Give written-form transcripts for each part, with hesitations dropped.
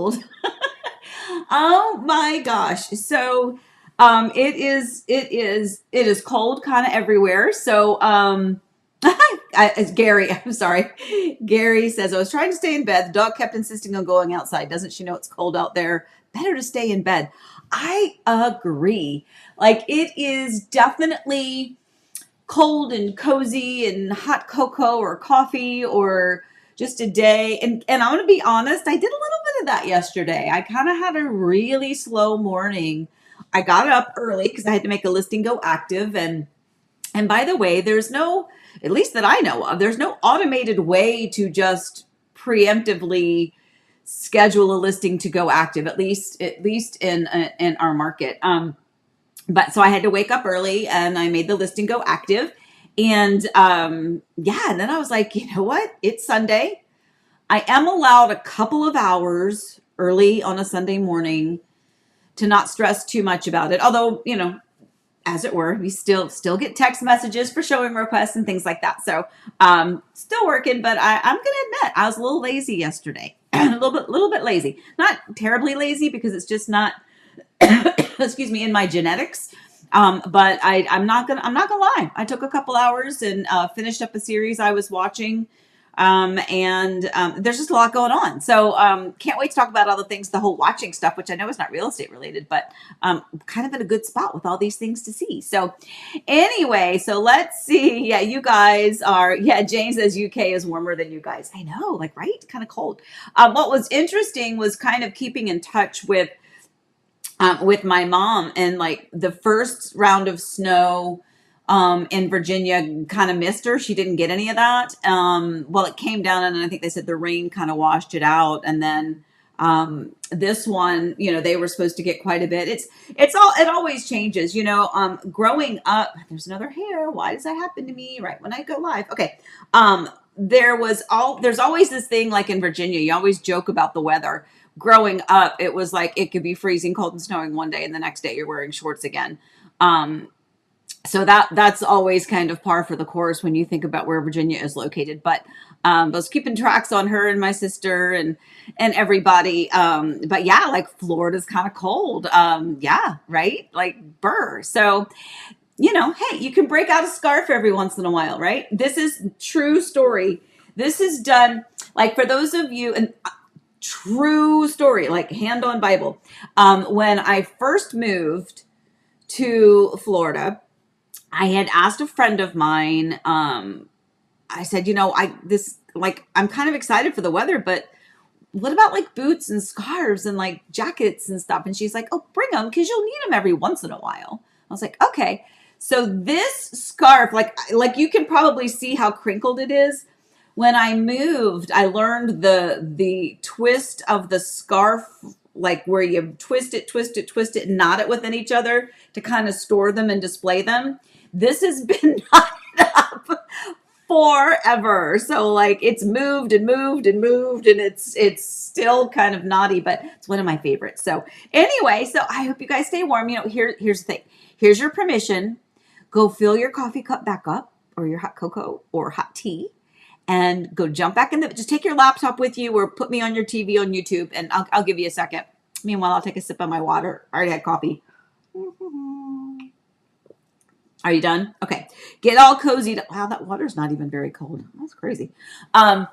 cold. Oh my gosh. So it is cold kind of everywhere. So it's Gary, I'm sorry. Gary says, I was trying to stay in bed. The dog kept insisting on going outside. Doesn't she know it's cold out there? Better to stay in bed. I agree. Like it is definitely cold and cozy and hot cocoa or coffee or just a day. And I'm gonna be honest, I did a little bit of that yesterday. I kind of had a really slow morning. I got up early because I had to make a listing go active. And by the way, there's no, at least that I know of, there's no automated way to just preemptively schedule a listing to go active, at least in our market. But so I had to wake up early and I made the listing go active. And yeah, and then I was like, you know what? It's Sunday. I am allowed a couple of hours early on a Sunday morning to not stress too much about it. Although, as it were, we still get text messages for showing requests and things like that. So still working, but I'm gonna admit I was a little lazy yesterday. a little bit lazy. Not terribly lazy because it's just not excuse me, in my genetics. But I'm not gonna lie. I took a couple hours and finished up a series I was watching. And there's just a lot going on. So can't wait to talk about all the things, the whole watching stuff, which I know is not real estate related, but kind of in a good spot with all these things to see. So anyway, so let's see. Yeah, you guys are, yeah, Jane says UK is warmer than you guys. I know, like, right? Kind of cold. What was interesting was kind of keeping in touch with my mom, and like the first round of snow in Virginia kind of missed her. She didn't get any of that. Well, it came down, and I think they said the rain kind of washed it out. And then this one, they were supposed to get quite a bit. It always changes, growing up. There's another hair. Why does that happen to me right when I go live? Okay. There's always this thing, like in Virginia, you always joke about the weather. Growing up, it was like it could be freezing cold and snowing one day, and the next day you're wearing shorts again. So that's always kind of par for the course when you think about where Virginia is located. But I was keeping tracks on her and my sister and everybody. But yeah, like Florida's kind of cold. Yeah, right? Like burr. So, hey, you can break out a scarf every once in a while, right? This is true story. This is done, like, for those of you, and true story, like hand on Bible. When I first moved to Florida, I had asked a friend of mine, I said, I'm kind of excited for the weather, but what about like boots and scarves and like jackets and stuff? And she's like, oh, bring them because you'll need them every once in a while. I was like, okay. So this scarf, like you can probably see how crinkled it is. When I moved, I learned the twist of the scarf, like where you twist it, and knot it within each other to kind of store them and display them. This has been knotted up forever. So like it's moved and it's still kind of knotty, but it's one of my favorites. So anyway, so I hope you guys stay warm. Here's the thing. Here's your permission. Go fill your coffee cup back up, or your hot cocoa or hot tea, and go jump back in just take your laptop with you, or put me on your TV on YouTube, and I'll give you a second. Meanwhile, I'll take a sip of my water. I already had coffee. Are you done? Okay. Get all cozy. Wow, that water's not even very cold. That's crazy. But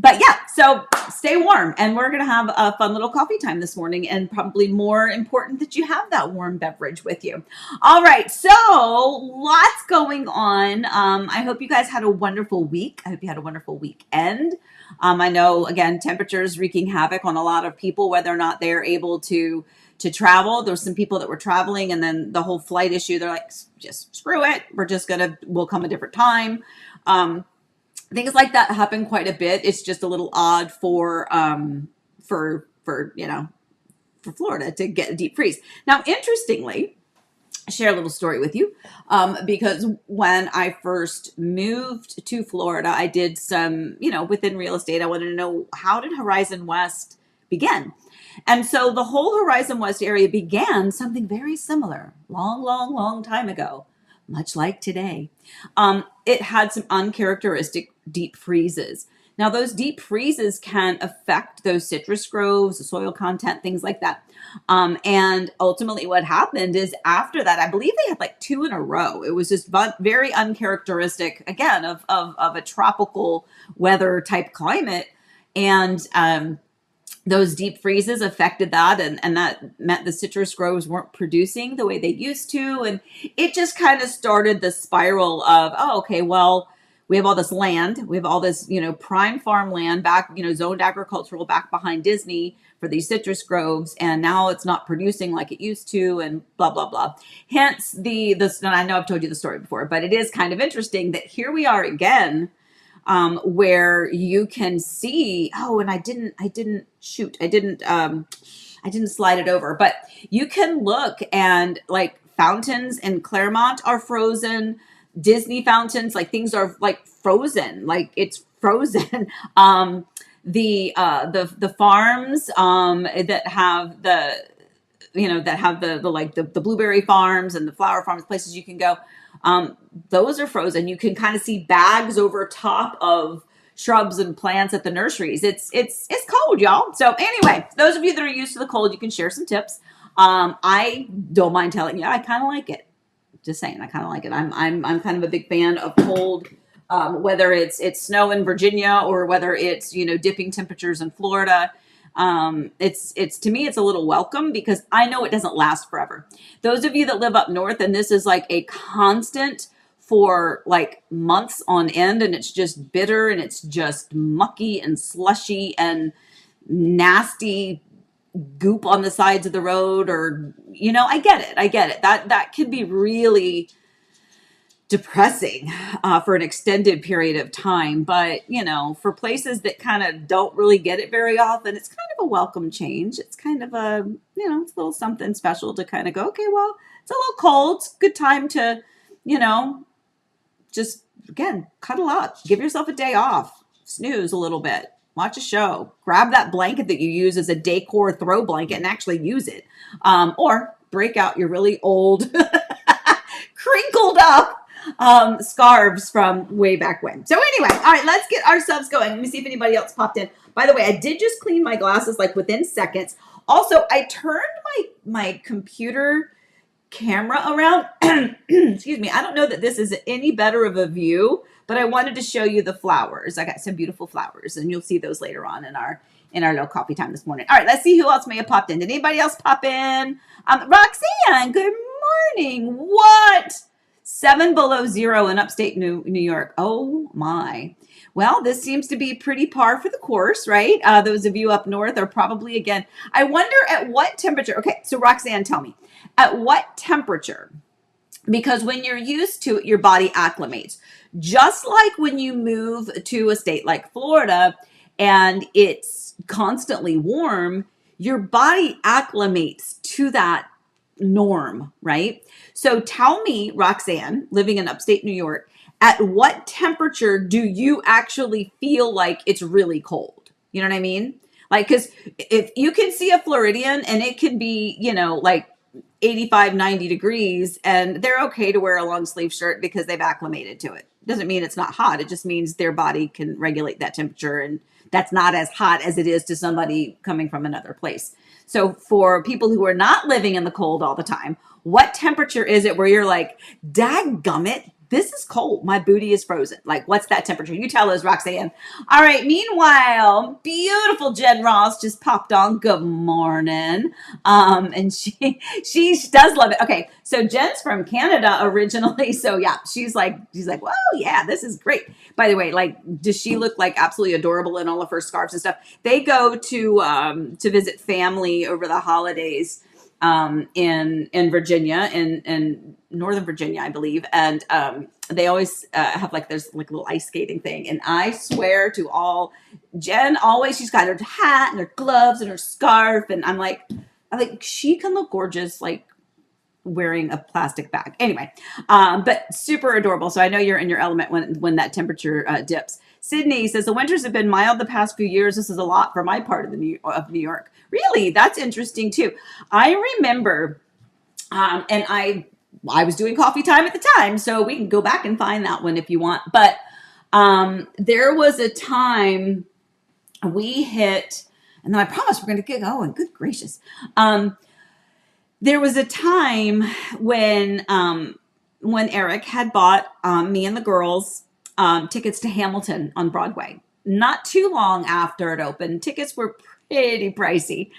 yeah, so stay warm, and we're going to have a fun little coffee time this morning, and probably more important that you have that warm beverage with you. All right. So lots going on. I hope you guys had a wonderful week. I hope you had a wonderful weekend. I know, again, temperatures wreaking havoc on a lot of people, whether or not they're able to travel. There's some people that were traveling, and then the whole flight issue, they're like, just screw it. We'll come a different time. Things like that happen quite a bit. It's just a little odd for Florida to get a deep freeze. Now, interestingly, I'll share a little story with you, because when I first moved to Florida, I did some, within real estate, I wanted to know, how did Horizon West begin? And so the whole Horizon West area began something very similar, long time ago, much like today. It had some uncharacteristic deep freezes. Now, those deep freezes can affect those citrus groves, the soil content, things like that. And ultimately, what happened is after that, I believe they had like 2 in a row. It was just very uncharacteristic, again, of a tropical weather type climate. And those deep freezes affected that, and that meant the citrus groves weren't producing the way they used to. And it just kind of started the spiral of, oh, okay, well, we have all this land, we have all this, prime farmland back, zoned agricultural back behind Disney for these citrus groves, and now it's not producing like it used to, and blah blah blah. Hence and I know I've told you the story before, but it is kind of interesting that here we are again, where you can see, oh, and I didn't slide it over, but you can look, and like fountains in Claremont are frozen. Disney fountains, like things are like frozen, like it's frozen. The farms that have the blueberry farms and the flower farms, places you can go, those are frozen. You can kind of see bags over top of shrubs and plants at the nurseries. It's cold, y'all. So anyway, those of you that are used to the cold, you can share some tips. I don't mind telling you, I kind of like it. Just saying, I kind of like it. I'm kind of a big fan of cold, whether it's snow in Virginia or whether it's dipping temperatures in Florida. It's to me, it's a little welcome because I know it doesn't last forever. Those of you that live up north, and this is like a constant for like months on end, and it's just bitter and it's just mucky and slushy and nasty goop on the sides of the road, or I get it. That can be really depressing for an extended period of time, but for places that kind of don't really get it very often, it's kind of a welcome change. It's kind of a it's a little something special to kind of go, okay, well, it's a little cold, it's a good time to just again cuddle up, give yourself a day off, snooze a little bit, watch a show, grab that blanket that you use as a decor throw blanket and actually use it. Or break out your really old, crinkled up scarves from way back when. So anyway, all right, let's get ourselves going. Let me see if anybody else popped in. By the way, I did just clean my glasses like within seconds. Also, I turned my computer camera around. Excuse me. I don't know that this is any better of a view, but I wanted to show you the flowers. I got some beautiful flowers, and you'll see those later on in our little coffee time this morning. All right, let's see who else may have popped in. Did anybody else pop in? Roxanne, good morning. What? 7 below zero in upstate New York. Oh my. Well, this seems to be pretty par for the course, right? Those of you up north are probably, again, I wonder at what temperature. Okay, so Roxanne, tell me, at what temperature? Because when you're used to it, your body acclimates. Just like when you move to a state like Florida and it's constantly warm, your body acclimates to that norm, right? So tell me, Roxanne, living in upstate New York, at what temperature do you actually feel like it's really cold? You know what I mean? Like, because if you can see a Floridian and it can be, like 85, 90 degrees, and they're okay to wear a long sleeve shirt because they've acclimated to it. Doesn't mean it's not hot. It just means their body can regulate that temperature, and that's not as hot as it is to somebody coming from another place. So for people who are not living in the cold all the time, what temperature is it where you're like, dadgummit, this is cold. My booty is frozen. Like, what's that temperature? You tell us, Roxanne. All right. Meanwhile, beautiful Jen Ross just popped on. Good morning. And she does love it. Okay. So Jen's from Canada originally. So yeah, she's like, well, yeah, this is great. By the way, like, does she look like absolutely adorable in all of her scarves and stuff? They go to visit family over the holidays in Virginia, in Northern Virginia, I believe. And they always have like, there's like a little ice skating thing. And I swear to all, Jen always, she's got her hat and her gloves and her scarf. And I'm like, she can look gorgeous, like wearing a plastic bag. Anyway, but super adorable. So I know you're in your element when that temperature dips. Sydney says the winters have been mild the past few years. This is a lot for my part of New York. Really, that's interesting too. I remember, and I was doing coffee time at the time, so we can go back and find that one if you want. But There was a time we hit, and then I promise we're going to get going. Good gracious. There was a time when Eric had bought me and the girls tickets to Hamilton on Broadway. Not too long after it opened, tickets were pretty pricey,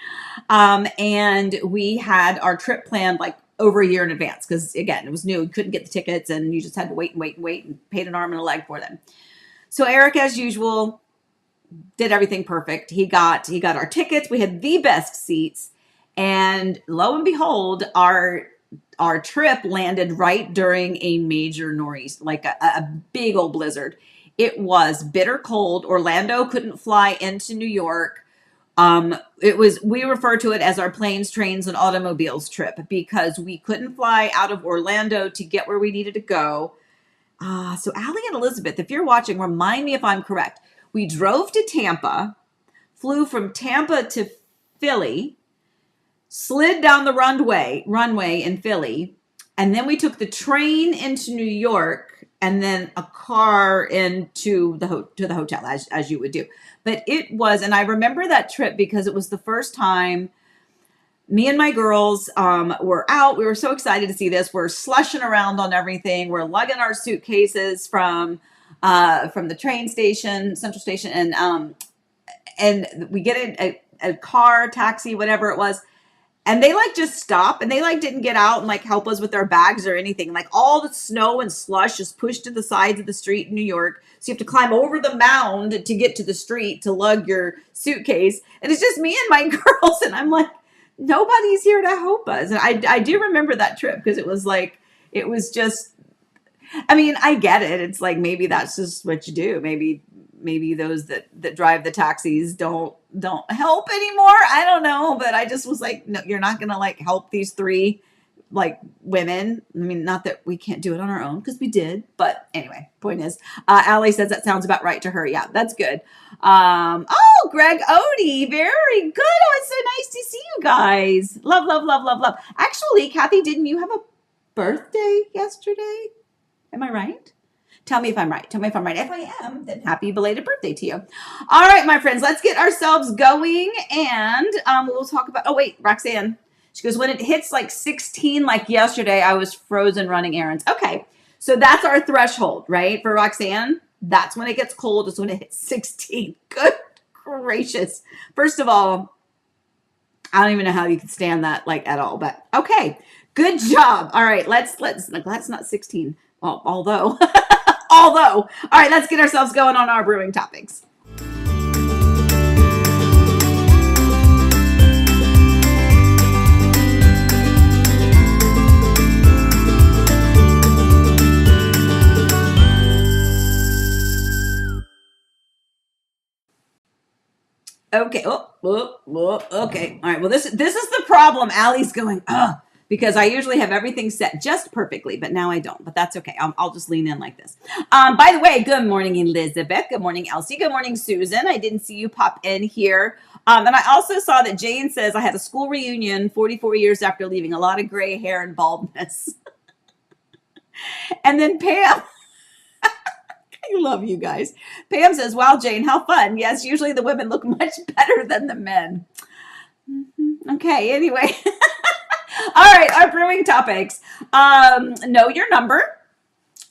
and we had our trip planned like over a year in advance because again, it was new. We couldn't get the tickets, and you just had to wait and wait and wait, and paid an arm and a leg for them. So Eric, as usual, did everything perfect. He got our tickets. We had the best seats, and lo and behold, our trip landed right during a major nor'easter, like a big old blizzard. It was bitter cold. Orlando couldn't fly into New York. We refer to it as our planes, trains, and automobiles trip because we couldn't fly out of Orlando to get where we needed to go. So Allie and Elizabeth, if you're watching, remind me if I'm correct. We drove to Tampa, flew from Tampa to Philly, slid down the runway in Philly, and then we took the train into New York and then a car into the hotel as you would do. But it was, and I remember that trip because it was the first time me and my girls were out. We were so excited to see this. We're slushing around on everything. We're lugging our suitcases from the train station, Central Station, and we get a car, taxi, whatever it was. And they like just stopped and they like didn't get out and like help us with our bags or anything. Like all the snow and slush is pushed to the sides of the street in New York. So you have to climb over the mound to get to the street to lug your suitcase. And it's just me and my girls. And I'm like, nobody's here to help us. And I do remember that trip because it was just, I mean, I get it. It's like, maybe that's just what you do. Maybe those that drive the taxis don't help anymore. I don't know, but I just was like, no, you're not gonna like help these three like women. I mean, not that we can't do it on our own because we did, but anyway, point is, Allie says that sounds about right to her. Yeah, that's good. Oh, Greg Odie, very good. Oh, it's so nice to see you guys. Love, love, love, love, love. Actually, Kathy, didn't you have a birthday yesterday? Am I right? Tell me if I'm right. Tell me if I'm right. If I am, then happy belated birthday to you. All right, my friends, let's get ourselves going. And we'll talk about, oh, wait, Roxanne. She goes, when it hits like 16 like yesterday, I was frozen running errands. Okay, so that's our threshold, right? For Roxanne, that's when it gets cold is when it hits 16. Good gracious. First of all, I don't even know how you can stand that like at all, but okay. Good job. All right, let's not 16. Well, although, all right, let's get ourselves going on our brewing topics. Okay. Okay. All right. Well, this is the problem. Allie's going, because I usually have everything set just perfectly, but now I don't. But that's okay. I'll just lean in like this. By the way, good morning, Elizabeth. Good morning, Elsie. Good morning, Susan. I didn't see you pop in here. And I also saw that Jane says I had a school reunion 44 years after leaving. A lot of gray hair and baldness. And then Pam. I love you guys. Pam says, wow, Jane, how fun. Yes, usually the women look much better than the men. Okay, anyway. All right, our brewing topics. Know your number,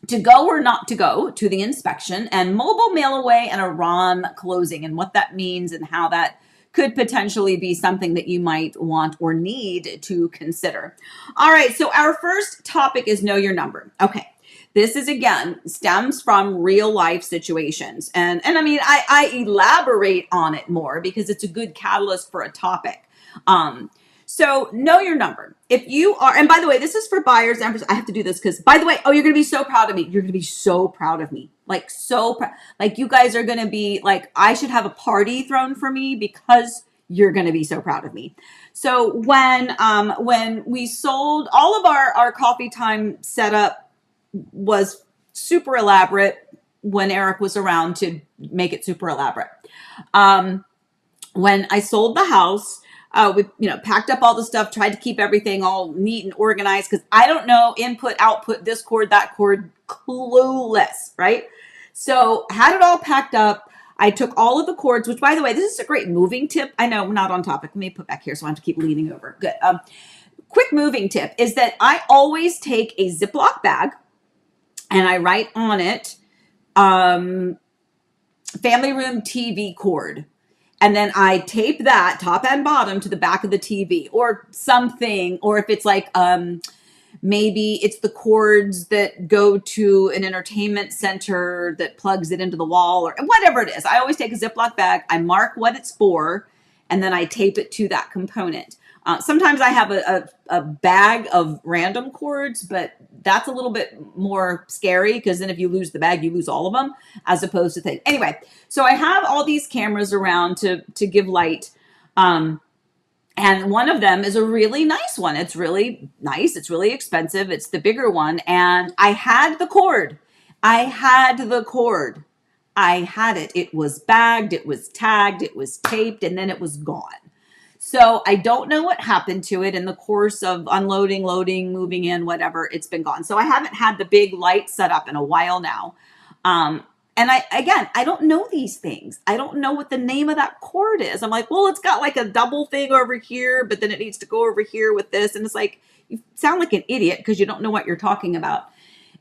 to go or not to go to the inspection, and mobile mail away and a RON closing, and what that means and how that could potentially be something that you might want or need to consider. All right, so our first topic is know your number. Okay. This is, again, stems from real life situations. And I mean, I elaborate on it more because it's a good catalyst for a topic. So know your number. If you are, and by the way, this is for buyers. I have to do this because, by the way, you're going to be so proud of me. You're going to be so proud of me. Like, so proud. Like, you guys are going to be like, I should have a party thrown for me because you're going to be so proud of me. So when we sold all of our coffee time setup, was super elaborate when Eric was around to make it super elaborate. When I sold the house, we packed up all the stuff, tried to keep everything all neat and organized because I don't know input, output, this cord, that cord, clueless, right? So had it all packed up. I took all of the cords, which, by the way, this is a great moving tip. I know we're not on topic. Let me put back here so I have to keep leaning over. Good. Quick moving tip is that I always take a Ziploc bag and I write on it family room TV cord. And then I tape that top and bottom to the back of the TV or something. Or if it's like maybe it's the cords that go to an entertainment center that plugs it into the wall or whatever it is. I always take a Ziploc bag. I mark what it's for, and then I tape it to that component. Sometimes I have a bag of random cords, but that's a little bit more scary because then if you lose the bag, you lose all of them as opposed to things. Anyway, so I have all these cameras around to give light. And one of them is a really nice one. It's really nice. It's really expensive. It's the bigger one. And I had the cord. I had it. It was bagged. It was tagged. It was taped. And then it was gone. So I don't know what happened to it in the course of unloading, loading, moving in, whatever. It's been gone. So I haven't had the big light set up in a while now. And I don't know these things. I don't know what the name of that cord is. I'm like, well, it's got like a double thing over here, but then it needs to go over here with this. And it's like, you sound like an idiot because you don't know what you're talking about.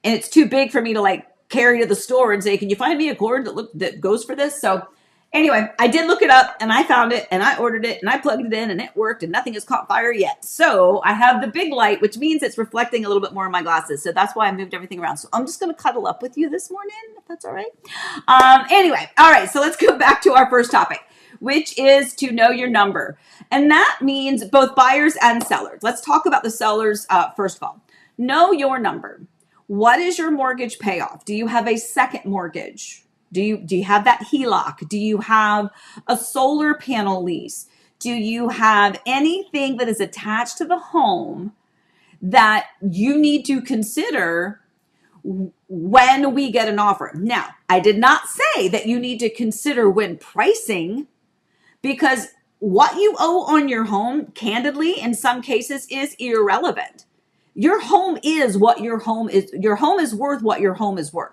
And it's too big for me to like carry to the store and say, can you find me a cord that goes for this? So anyway, I did look it up and I found it and I ordered it and I plugged it in and it worked and nothing has caught fire yet. So I have the big light, which means it's reflecting a little bit more in my glasses. So that's why I moved everything around. So I'm just going to cuddle up with you this morning, if that's all right. Anyway, all right. So let's go back to our first topic, which is to know your number. And that means both buyers and sellers. Let's talk about the sellers first of all. Know your number. What is your mortgage payoff? Do you have a second mortgage? Do you have that HELOC? Do you have a solar panel lease? Do you have anything that is attached to the home that you need to consider when we get an offer? Now, I did not say that you need to consider when pricing, because what you owe on your home, candidly, in some cases is irrelevant. Your home is what your home is. Your home is worth what your home is worth.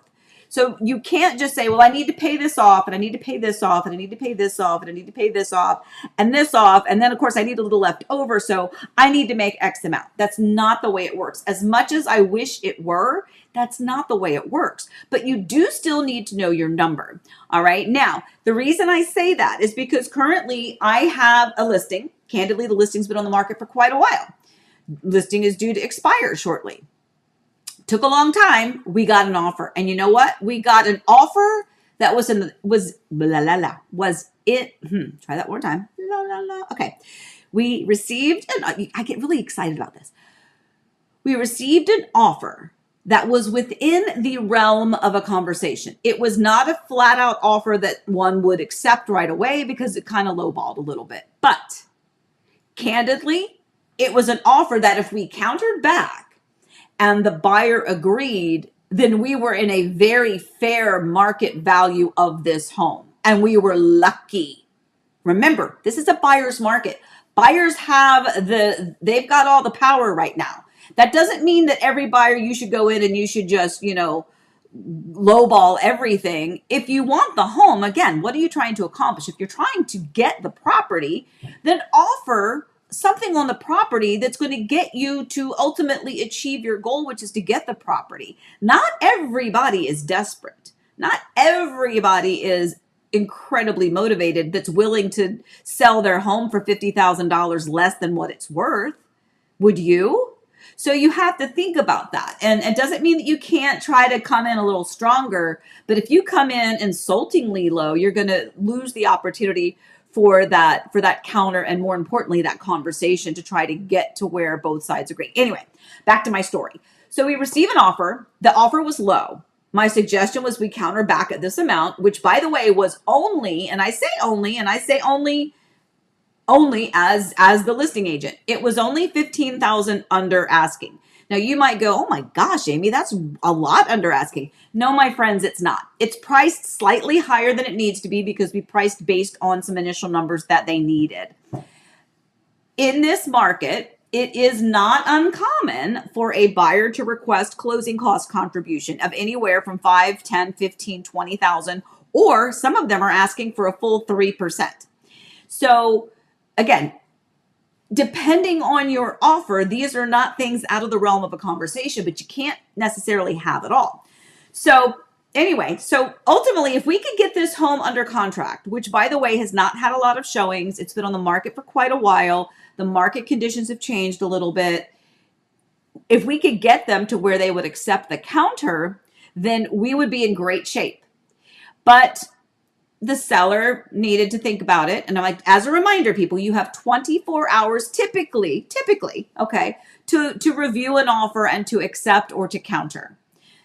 So you can't just say, well, I need to pay this off and I need to pay this off and I need to pay this off and I need to pay this off and this off. And then, of course, I need a little left over. So I need to make X amount. That's not the way it works. As much as I wish it were, that's not the way it works. But you do still need to know your number. All right. Now, the reason I say that is because currently I have a listing. Candidly, the listing's been on the market for quite a while. Listing is due to expire shortly. Took a long time. We got an offer. And you know what? We got an offer that was try that one more time. Okay. We received, and I get really excited about this. We received an offer that was within the realm of a conversation. It was not a flat out offer that one would accept right away because it kind of lowballed a little bit. But candidly, it was an offer that if we countered back, and the buyer agreed, then we were in a very fair market value of this home. And we were lucky. Remember, this is a buyer's market. Buyers they've got all the power right now. That doesn't mean that every buyer you should go in and you should just, lowball everything. If you want the home, again, what are you trying to accomplish? If you're trying to get the property, then offer something on the property that's going to get you to ultimately achieve your goal, which is to get the property. Not everybody is desperate. Not everybody is incredibly motivated that's willing to sell their home for $50,000 less than what it's worth. Would you? So you have to think about that. And it doesn't mean that you can't try to come in a little stronger, but if you come in insultingly low, you're going to lose the opportunity for that counter, and more importantly, that conversation to try to get to where both sides agree. Anyway, back to my story. So we receive an offer. The offer was low. My suggestion was we counter back at this amount, which, by the way, was only, and I say only as the listing agent, it was only $15,000 under asking. Now you might go, oh my gosh, Amy, that's a lot under asking. No, my friends, it's not. It's priced slightly higher than it needs to be because we priced based on some initial numbers that they needed. In this market, it is not uncommon for a buyer to request closing cost contribution of anywhere from 5, 10, 15, 20,000, or some of them are asking for a full 3%. So again, depending on your offer, these are not things out of the realm of a conversation, but you can't necessarily have it all. So anyway, so ultimately, if we could get this home under contract, which by the way has not had a lot of showings, it's been on the market for quite a while. The market conditions have changed a little bit. If we could get them to where they would accept the counter, then we would be in great shape. But the seller needed to think about it. And I'm like, as a reminder, people, you have 24 hours typically, okay, to review an offer and to accept or to counter.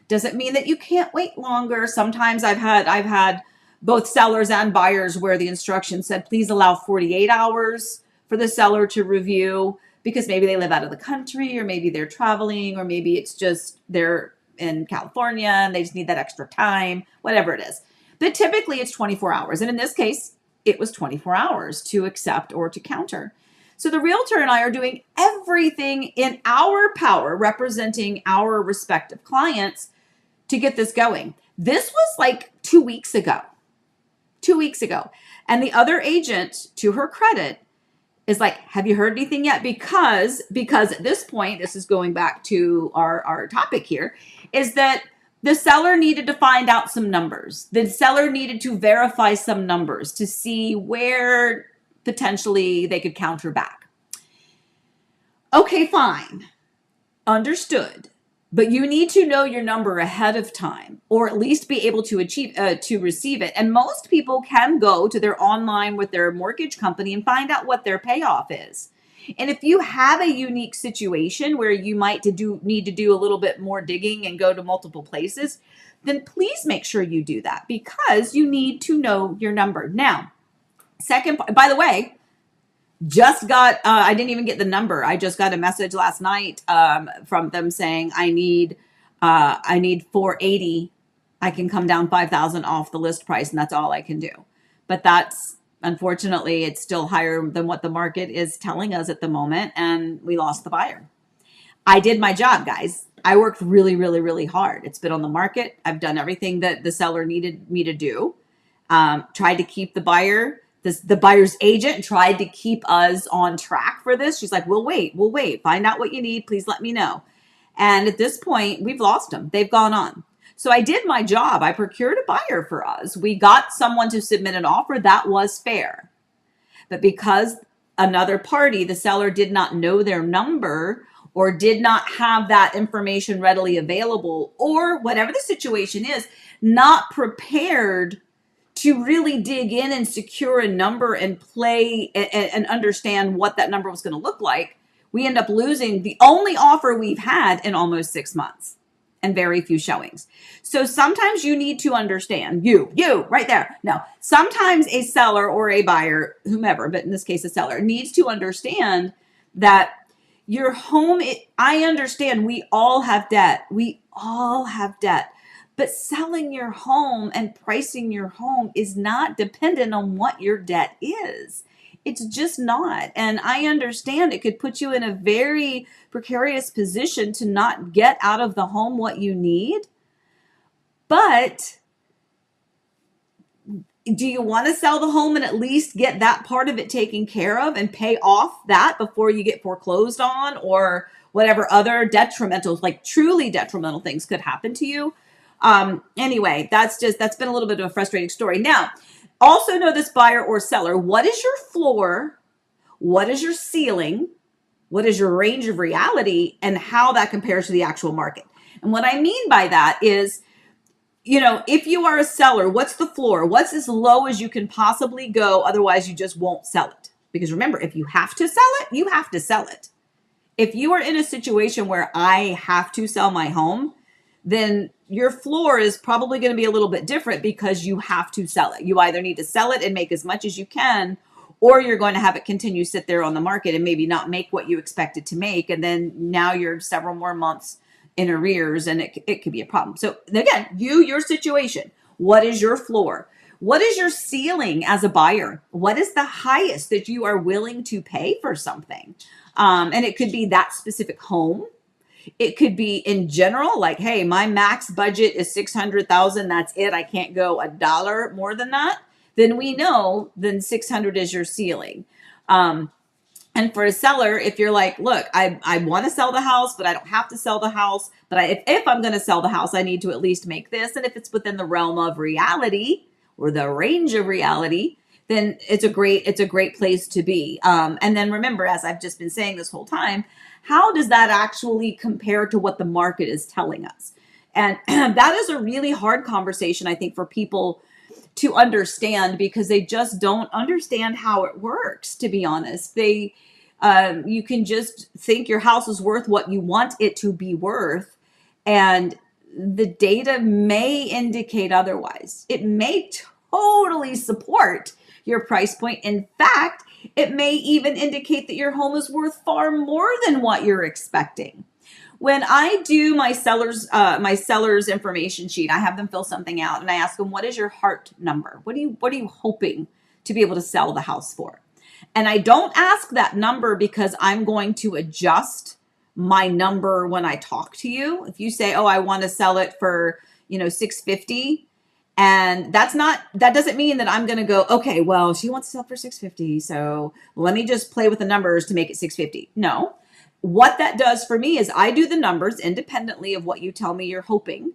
Doesn't mean that you can't wait longer. Sometimes I've had both sellers and buyers where the instruction said, please allow 48 hours for the seller to review, because maybe they live out of the country, or maybe they're traveling, or maybe it's just they're in California and they just need that extra time, whatever it is. But typically it's 24 hours. And in this case, it was 24 hours to accept or to counter. So the realtor and I are doing everything in our power, representing our respective clients, to get this going. This was like 2 weeks ago. 2 weeks ago. And the other agent, to her credit, is like, have you heard anything yet? Because at this point, this is going back to our topic here, is that the seller needed to find out some numbers. The seller needed to verify some numbers to see where potentially they could counter back. Okay, fine. Understood. But you need to know your number ahead of time, or at least be able to receive it. And most people can go to their online with their mortgage company and find out what their payoff is. And if you have a unique situation where you might need to do a little bit more digging and go to multiple places, then please make sure you do that, because you need to know your number. Now, second, by the way, just got, I didn't even get the number. I just got a message last night from them saying, I need 480. I can come down 5,000 off the list price, and that's all I can do. But that's, unfortunately, it's still higher than what the market is telling us at the moment, and we lost the buyer. I did my job, guys. I worked really, really, really hard. It's been on the market. I've done everything that the seller needed me to do. Tried to keep the buyer, the buyer's agent tried to keep us on track for this. She's like, we'll wait. Find out what you need. Please let me know. And at this point, we've lost them. They've gone on. So I did my job. I procured a buyer for us. We got someone to submit an offer that was fair. But because another party, the seller, did not know their number, or did not have that information readily available, or whatever the situation is, not prepared to really dig in and secure a number and play and understand what that number was going to look like, we end up losing the only offer we've had in almost 6 months. And very few showings. So sometimes you need to understand, you right there. No, sometimes a seller or a buyer, whomever, but in this case, a seller, needs to understand that your home, I understand we all have debt. But selling your home and pricing your home is not dependent on what your debt is. It's just not. And I understand it could put you in a very precarious position to not get out of the home what you need. But do you want to sell the home and at least get that part of it taken care of and pay off that before you get foreclosed on, or whatever other detrimental, like truly detrimental things could happen to you? Anyway, that's been a little bit of a frustrating story. Now, also know, this buyer or seller, what is your floor? What is your ceiling? What is your range of reality, and how that compares to the actual market? And what I mean by that is, if you are a seller, what's the floor? What's as low as you can possibly go? Otherwise, you just won't sell it. Because remember, if you have to sell it, you have to sell it. If you are in a situation where I have to sell my home, then your floor is probably going to be a little bit different, because you have to sell it. You either need to sell it and make as much as you can, or you're going to have it continue sit there on the market and maybe not make what you expected to make. And then now you're several more months in arrears, and it could be a problem. So again, your situation, what is your floor? What is your ceiling as a buyer? What is the highest that you are willing to pay for something? And it could be that specific home. It could be in general, like, hey, my max budget is 600,000. That's it. I can't go a dollar more than that. Then we know then 600 is your ceiling. And for a seller, if you're like, look, I want to sell the house, but I don't have to sell the house. But if I'm going to sell the house, I need to at least make this. And if it's within the realm of reality or the range of reality, then it's a great place to be. And then remember, as I've just been saying this whole time, how does that actually compare to what the market is telling us? And that is a really hard conversation, I think, for people to understand, because they just don't understand how it works, to be honest. You can just think your house is worth what you want it to be worth, and the data may indicate otherwise. It may totally support your price point. In fact, it may even indicate that your home is worth far more than what you're expecting. When I do my seller's information sheet, I have them fill something out and I ask them, what is your heart number? What are you hoping to be able to sell the house for? And I don't ask that number because I'm going to adjust my number when I talk to you. If you say, oh, I want to sell it for, 650, and that doesn't mean that I'm going to go, okay, well, she wants to sell for 650, so let me just play with the numbers to make it 650. No. What that does for me is I do the numbers independently of what you tell me you're hoping.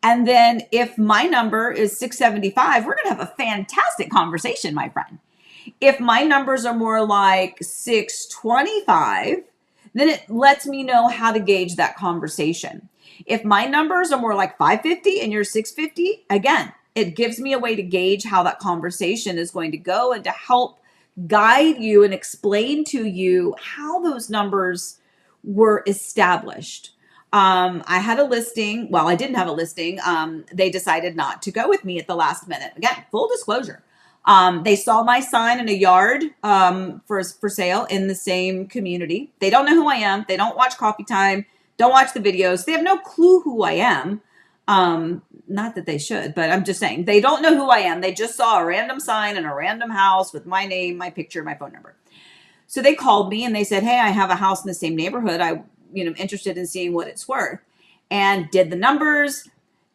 And then if my number is 675, we're going to have a fantastic conversation, my friend. If my numbers are more like 625, then it lets me know how to gauge that conversation. If my numbers are more like 550 and you're 650, again, it gives me a way to gauge how that conversation is going to go and to help guide you and explain to you how those numbers were established. I had a listing. Well, I didn't have a listing. They decided not to go with me at the last minute. Again, full disclosure. They saw my sign in a yard for sale in the same community. They don't know who I am. They don't watch Coffee Time. Don't watch the videos. They have no clue who I am. Not that they should, but I'm just saying they don't know who I am. They just saw a random sign in a random house with my name, my picture, my phone number. So they called me and they said, hey, I have a house in the same neighborhood. I'm interested in seeing what it's worth, and did the numbers.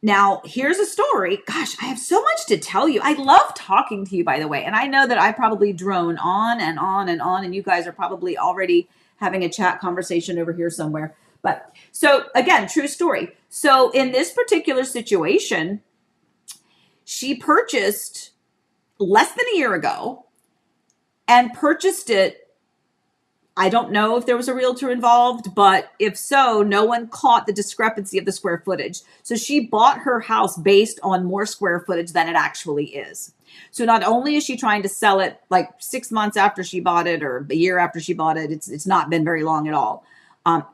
Now, here's a story. Gosh, I have so much to tell you. I love talking to you, by the way. And I know that I probably drone on and on and on, and you guys are probably already having a chat conversation over here somewhere. But so again, true story. So in this particular situation, she purchased less than a year ago and purchased it. I don't know if there was a realtor involved, but if so, no one caught the discrepancy of the square footage. So she bought her house based on more square footage than it actually is. So not only is she trying to sell it like 6 months after she bought it or a year after she bought it, it's not been very long at all.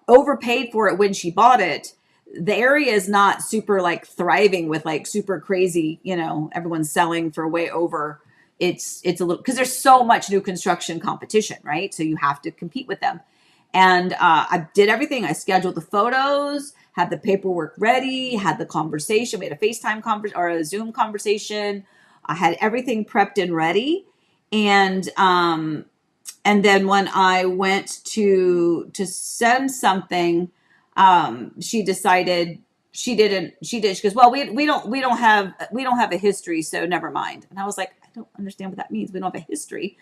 Overpaid for it when she bought it. The area is not super like thriving with like super crazy, everyone's selling for way over. It's a little, because there's so much new construction competition, right? So you have to compete with them. And I did everything. I scheduled the photos, had the paperwork ready, had the conversation. We had a FaceTime conversation or a Zoom conversation. I had everything prepped and ready. And then when I went to send something, she decided she goes, well, we don't have a history, so never mind. And I was like, I don't understand what that means. We don't have a history.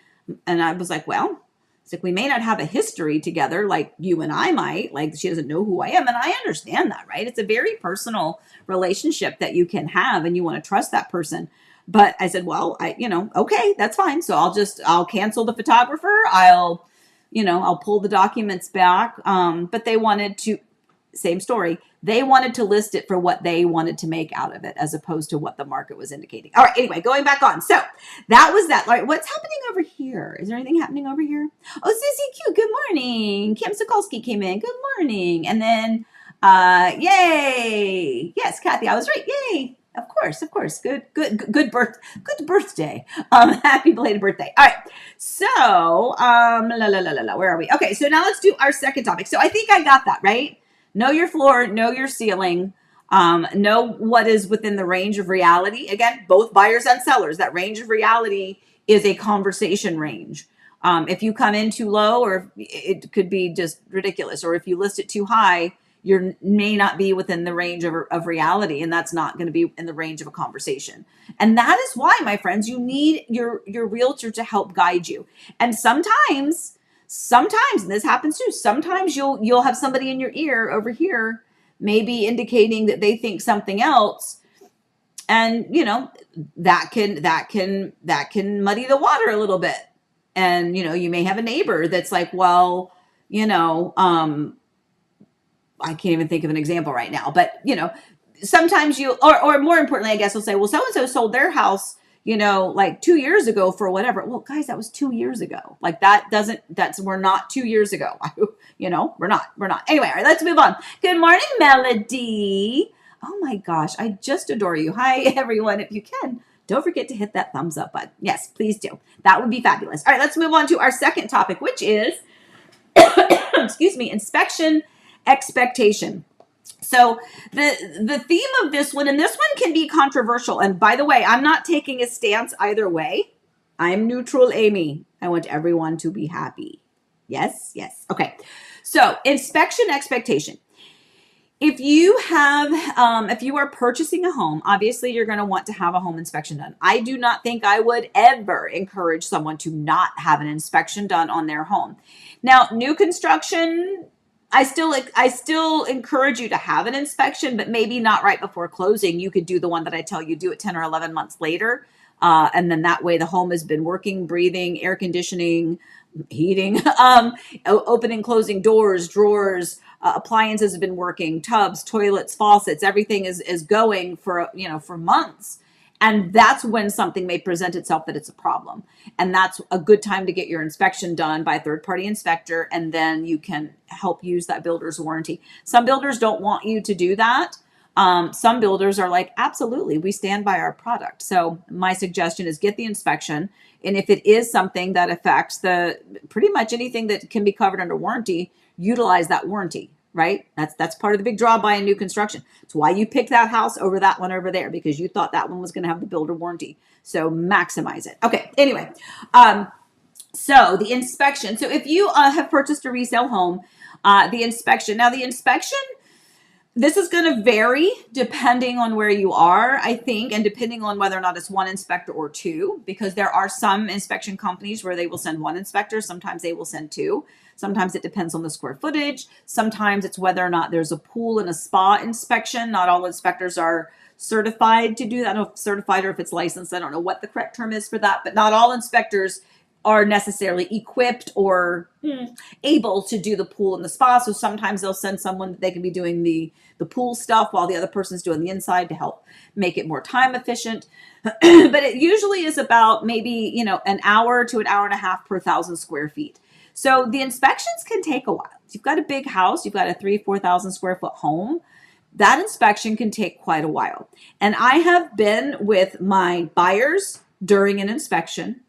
And I was like, well, it's like, we may not have a history together like you and I might, like she doesn't know who I am. And I understand that, right? It's a very personal relationship that you can have and you want to trust that person. But I said, well, okay, that's fine. So I'll cancel the photographer. I'll pull the documents back. But they wanted to, same story. They wanted to list it for what they wanted to make out of it, as opposed to what the market was indicating. All right. Anyway, going back on. So that was that. All right, what's happening over here? Is there anything happening over here? Oh, Susie Q. Good morning. Kim Sokolsky came in. Good morning. And then, yay. Yes, Kathy, I was right. Yay. Of course. Good birthday. Happy belated birthday. All right. So, where are we? Okay. So now let's do our second topic. So I think I got that right. Know your floor, know your ceiling. Know what is within the range of reality. Again, both buyers and sellers, that range of reality is a conversation range. If you come in too low, or it could be just ridiculous, or if you list it too high, you may not be within the range of reality, and that's not going to be in the range of a conversation. And that is why, my friends, you need your realtor to help guide you. And sometimes, and this happens too, sometimes you'll have somebody in your ear over here, maybe indicating that they think something else, and that can muddy the water a little bit. And you may have a neighbor that's like, well, I can't even think of an example right now, but sometimes or more importantly, I guess we'll say, well, so-and-so sold their house, like 2 years ago for whatever. Well, guys, that was 2 years ago. Like we're not 2 years ago. We're not. Anyway, all right, let's move on. Good morning, Melody. Oh my gosh, I just adore you. Hi, everyone. If you can, don't forget to hit that thumbs up button. Yes, please do. That would be fabulous. All right, let's move on to our second topic, which is, excuse me, inspection expectation. So the theme of this one, and this one can be controversial. And by the way, I'm not taking a stance either way. I'm neutral, Amy. I want everyone to be happy. Yes. Okay. So inspection expectation. If you are purchasing a home, obviously you're going to want to have a home inspection done. I do not think I would ever encourage someone to not have an inspection done on their home. Now, new construction, I still encourage you to have an inspection, but maybe not right before closing. You could do the one that I tell you, do it 10 or 11 months later. And then that way the home has been working, breathing, air conditioning, heating, opening, closing doors, drawers, appliances have been working, tubs, toilets, faucets, everything is going for months. And that's when something may present itself that it's a problem. And that's a good time to get your inspection done by a third-party inspector, and then you can help use that builder's warranty. Some builders don't want you to do that. Some builders are like, absolutely, we stand by our product. So my suggestion is get the inspection. And if it is something that affects pretty much anything that can be covered under warranty, utilize that warranty, right? That's part of the big draw by a new construction. It's why you picked that house over that one over there, because you thought that one was going to have the builder warranty. So maximize it. Okay. Anyway, so the inspection. So if you have purchased a resale home, the inspection. Now the inspection, this is going to vary depending on where you are, I think, and depending on whether or not it's one inspector or two, because there are some inspection companies where they will send one inspector. Sometimes they will send two. Sometimes it depends on the square footage. Sometimes it's whether or not there's a pool and a spa inspection. Not all inspectors are certified to do that. I don't know if certified or if it's licensed. I don't know what the correct term is for that, but not all inspectors are necessarily equipped or able to do the pool and the spa. So sometimes they'll send someone that they can be doing the pool stuff while the other person's doing the inside to help make it more time efficient. But it usually is about maybe, an hour to an hour and a half per 1,000 square feet. So the inspections can take a while. If you've got a big house, you've got a 3,000-4,000 square foot home, that inspection can take quite a while. And I have been with my buyers during an inspection.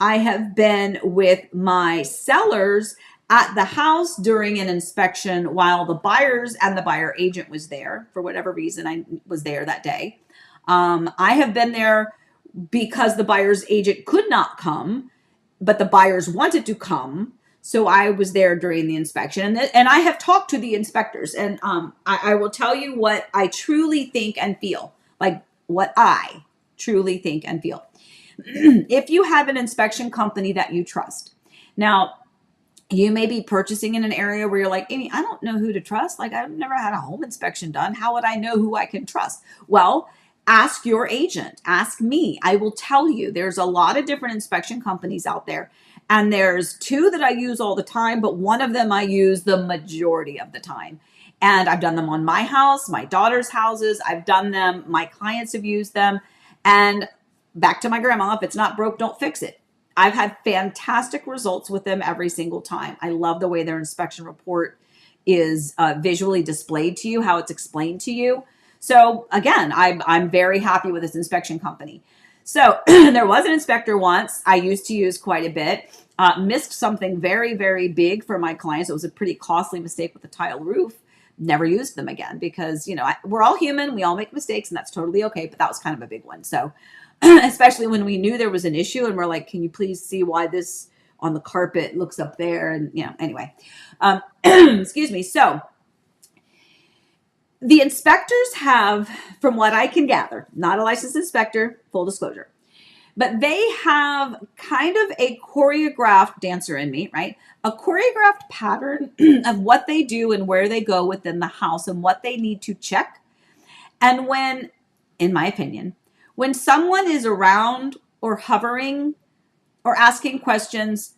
I have been with my sellers at the house during an inspection while the buyers and the buyer agent was there. For whatever reason, I was there that day. I have been there because the buyer's agent could not come, but the buyers wanted to come. So I was there during the inspection. And I have talked to the inspectors. And I will tell you what I truly think and feel. Like what I truly think and feel. If you have an inspection company that you trust. Now, you may be purchasing in an area where you're like, Amy, I don't know who to trust. Like, I've never had a home inspection done. How would I know who I can trust? Well, ask your agent. Ask me. I will tell you. There's a lot of different inspection companies out there. And there's two that I use all the time, but one of them I use the majority of the time. And I've done them on my house, my daughter's houses. I've done them. My clients have used them. And back to my grandma, if it's not broke, don't fix it. I've had fantastic results with them every single time. I love the way their inspection report is visually displayed to you, how it's explained to you. So again, I'm very happy with this inspection company. So there was an inspector once I used to use quite a bit, missed something very, very big for my clients. It was a pretty costly mistake with the tile roof. never used them again because, we're all human. We all make mistakes and that's totally okay. But that was kind of a big one. So especially when we knew there was an issue and we're like, can you please see why this on the carpet looks up there? And, anyway, excuse me. So the inspectors have, from what I can gather, not a licensed inspector, full disclosure, but they have kind of a choreographed dancer in me, right? A choreographed pattern of what they do and where they go within the house and what they need to check. And when, in my opinion, when someone is around or hovering or asking questions,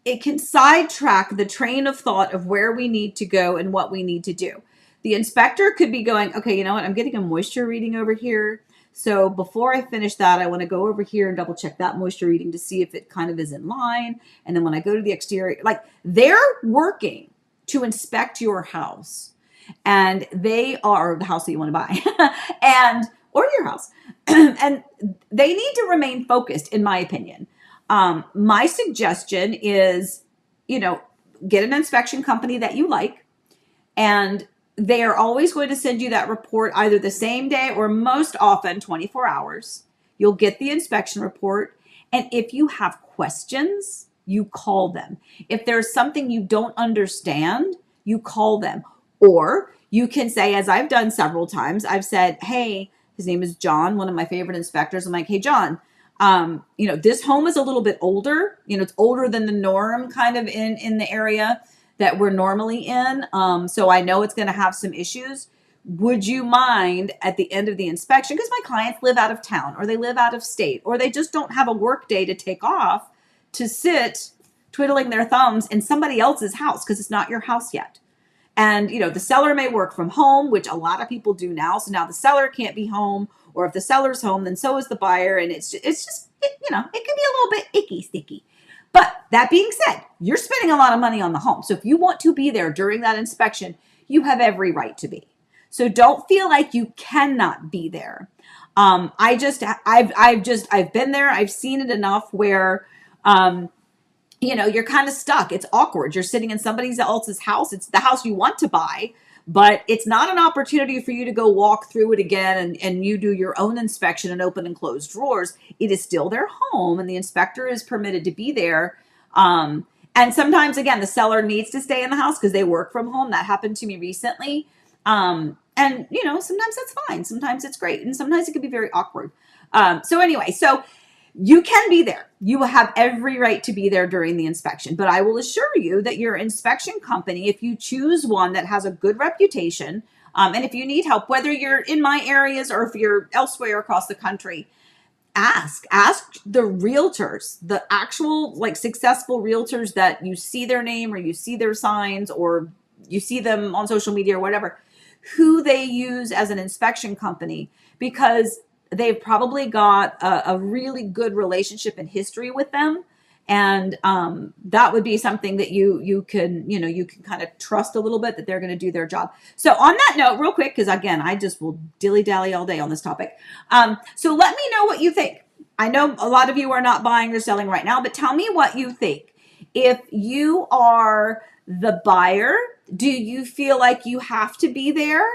it can sidetrack the train of thought of where we need to go and what we need to do. The inspector could be going, okay, you know what? I'm getting a moisture reading over here. So before I finish that, I want to go over here and double check that moisture reading to see if it kind of is in line. And then when I go to the exterior, like they're working to inspect your house and they are the house that you want to buy or your house. And they need to remain focused, in my opinion. My suggestion is, get an inspection company that you like, and they are always going to send you that report either the same day or most often 24 hours. You'll get the inspection report. And if you have questions, you call them. If there's something you don't understand, you call them. Or you can say, as I've done several times, I've said, hey, his name is John, one of my favorite inspectors. I'm like, hey, John, this home is a little bit older. It's older than the norm kind of in the area that we're normally in. So I know it's going to have some issues. Would you mind at the end of the inspection, because my clients live out of town or they live out of state or they just don't have a work day to take off to sit twiddling their thumbs in somebody else's house because it's not your house yet. And, the seller may work from home, which a lot of people do now. So now the seller can't be home, or if the seller's home, then so is the buyer. And it can be a little bit icky, sticky. But that being said, you're spending a lot of money on the home. So if you want to be there during that inspection, you have every right to be. So don't feel like you cannot be there. I've been there. I've seen it enough where, you're kind of stuck. It's awkward. You're sitting in somebody else's house. It's the house you want to buy, but it's not an opportunity for you to go walk through it again and you do your own inspection and open and close drawers. It is still their home and the inspector is permitted to be there. And sometimes, again, the seller needs to stay in the house because they work from home. That happened to me recently. Sometimes that's fine. Sometimes it's great. And sometimes it can be very awkward. So you can be there. You will have every right to be there during the inspection. But I will assure you that your inspection company, if you choose one that has a good reputation, and if you need help, whether you're in my areas or if you're elsewhere across the country, ask the realtors, the actual successful realtors that you see their name or you see their signs or you see them on social media or whatever, who they use as an inspection company, because they've probably got a really good relationship and history with them. And that would be something that you can kind of trust a little bit that they're going to do their job. So on that note, real quick, because again, I just will dilly-dally all day on this topic. So let me know what you think. I know a lot of you are not buying or selling right now, but tell me what you think. If you are the buyer, do you feel like you have to be there?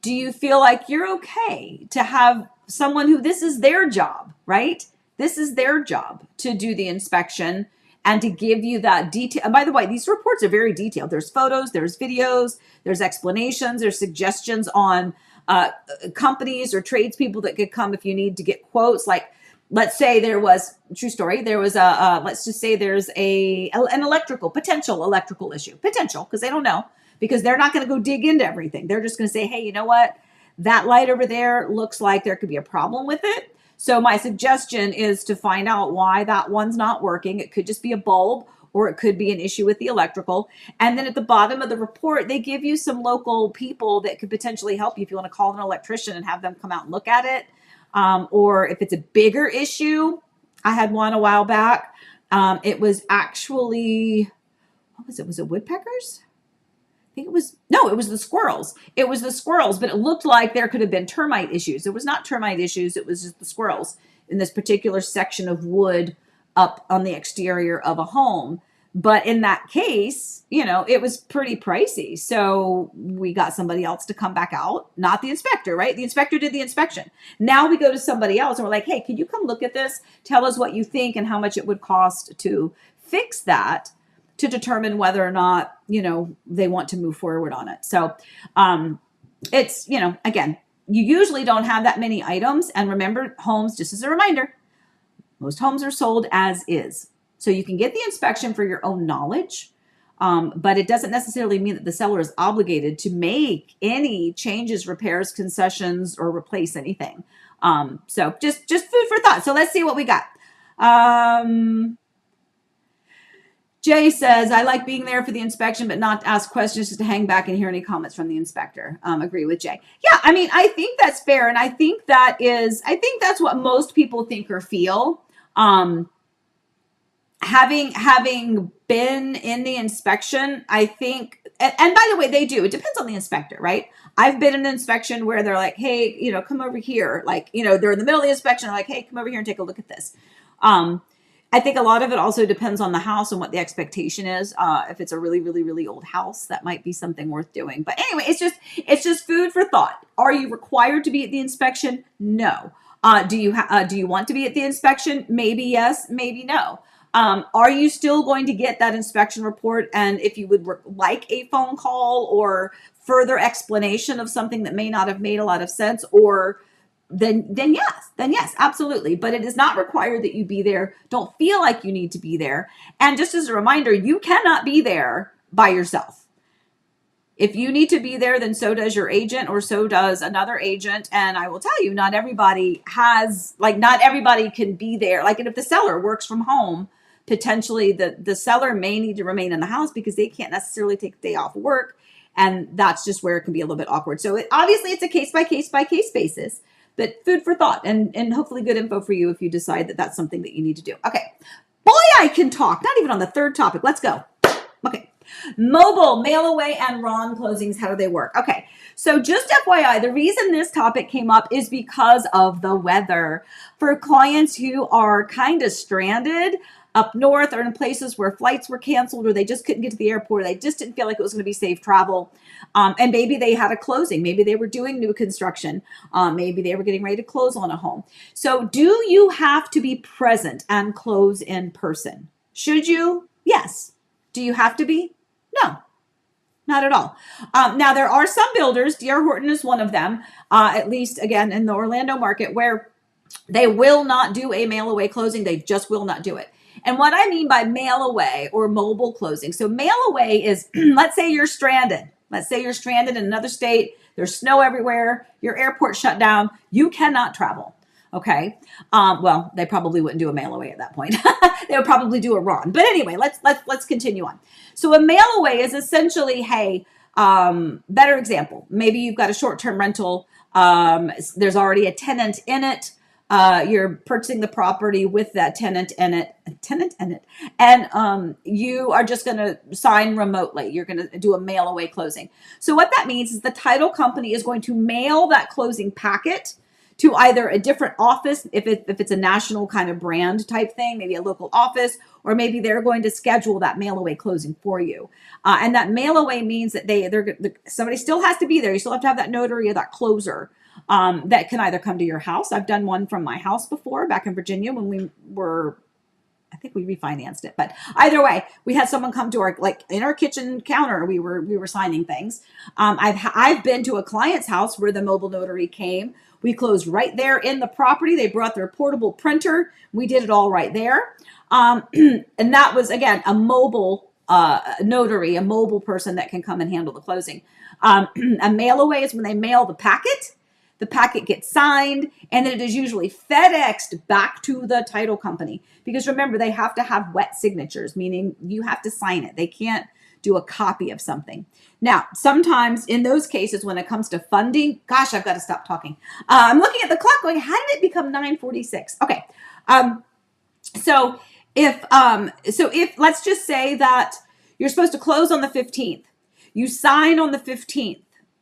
Do you feel like you're okay to have someone who this is their job, right? This is their job to do the inspection and to give you that detail. And by the way, these reports are very detailed. There's photos, there's videos, there's explanations, there's suggestions on companies or tradespeople that could come if you need to get quotes. Like, let's say there was, true story, there was let's just say there's an potential electrical issue. Potential, because they don't know, because they're not going to go dig into everything. They're just going to say, hey, you know what? That light over there looks like there could be a problem with it. So my suggestion is to find out why that one's not working. It could just be a bulb, or it could be an issue with the electrical. And then at the bottom of the report, they give you some local people that could potentially help you if you want to call an electrician and have them come out and look at it. Or if it's a bigger issue, I had one a while back. It was actually, what was it? Was it woodpeckers? I think it was the squirrels. It was the squirrels, but it looked like there could have been termite issues. It was not termite issues. It was just the squirrels in this particular section of wood up on the exterior of a home But in that case, it was pretty pricey. So we got somebody else to come back out, not the inspector, right? The inspector did the inspection. Now we go to somebody else and we're like, hey, can you come look at this? Tell us what you think and how much it would cost to fix that, to determine whether or not, they want to move forward on it. So it's, again, you usually don't have that many items. And remember, homes, just as a reminder, most homes are sold as is. So you can get the inspection for your own knowledge, but it doesn't necessarily mean that the seller is obligated to make any changes, repairs, concessions, or replace anything. So just food for thought. So let's see what we got. Jay says, I like being there for the inspection, but not to ask questions, just to hang back and hear any comments from the inspector. Agree with Jay. Yeah, I think that's fair. And I think that's what most people think or feel. Having been in the inspection, I think, and by the way, they do, it depends on the inspector, right? I've been in an inspection where they're like, hey, come over here. Like, they're in the middle of the inspection. They're like, hey, come over here and take a look at this. I think a lot of it also depends on the house and what the expectation is. If it's a really, really, really old house, that might be something worth doing. But anyway, it's just food for thought. Are you required to be at the inspection? No. Do you want to be at the inspection? Maybe yes, maybe no. Are you still going to get that inspection report? And if you would like a phone call or further explanation of something that may not have made a lot of sense, or then yes, absolutely. But it is not required that you be there. Don't feel like you need to be there. And just as a reminder, you cannot be there by yourself. If you need to be there, then so does your agent, or so does another agent. And I will tell you, not everybody can be there. Like, and if the seller works from home, potentially the seller may need to remain in the house because they can't necessarily take a day off work. And that's just where it can be a little bit awkward. So obviously it's a case by case basis, but food for thought, and hopefully good info for you if you decide that that's something that you need to do. Okay. Boy, I can talk. Not even on the third topic. Let's go. Okay. Mobile, mail away, and RON closings. How do they work? Okay. So just FYI, the reason this topic came up is because of the weather. For clients who are kind of stranded up north, or in places where flights were canceled, or they just couldn't get to the airport, they just didn't feel like it was going to be safe travel. And maybe they had a closing. Maybe they were doing new construction. Maybe they were getting ready to close on a home. So do you have to be present and close in person? Should you? Yes. Do you have to be? No, not at all. Now, there are some builders, D.R. Horton is one of them, at least, again, in the Orlando market, where they will not do a mail away closing. They just will not do it. And what I mean by mail away or mobile closing. So mail away is, let's say you're stranded. Let's say you're stranded in another state. There's snow everywhere. Your airport shut down. You cannot travel. Okay. Well, they probably wouldn't do a mail away at that point. They would probably do a RON. But anyway, let's continue on. So a mail away is essentially, hey, better example. Maybe you've got a short-term rental. There's already a tenant in it. You're purchasing the property with that tenant in it, and you are just going to sign remotely. You're going to do a mail away closing. So what that means is the title company is going to mail that closing packet to either a different office, if it's a national kind of brand type thing, maybe a local office, or maybe they're going to schedule that mail away closing for you. And that mail away means that somebody still has to be there. You still have to have that notary or that closer. That can either come to your house. I've done one from my house before back in Virginia when I think we refinanced it, but either way, we had someone come to in our kitchen counter. We were signing things. I've been to a client's house where the mobile notary came. We closed right there in the property. They brought their portable printer. We did it all right there. And that was, again, a mobile notary, a mobile person that can come and handle the closing. A mail away is when they mail the packet. The packet gets signed, and then it is usually FedExed back to the title company. Because remember, they have to have wet signatures, meaning you have to sign it. They can't do a copy of something. Now, sometimes in those cases, when it comes to funding, gosh, I've got to stop talking. I'm looking at the clock going, how did it become 9:46? Okay. So if let's just say that you're supposed to close on the 15th, you sign on the 15th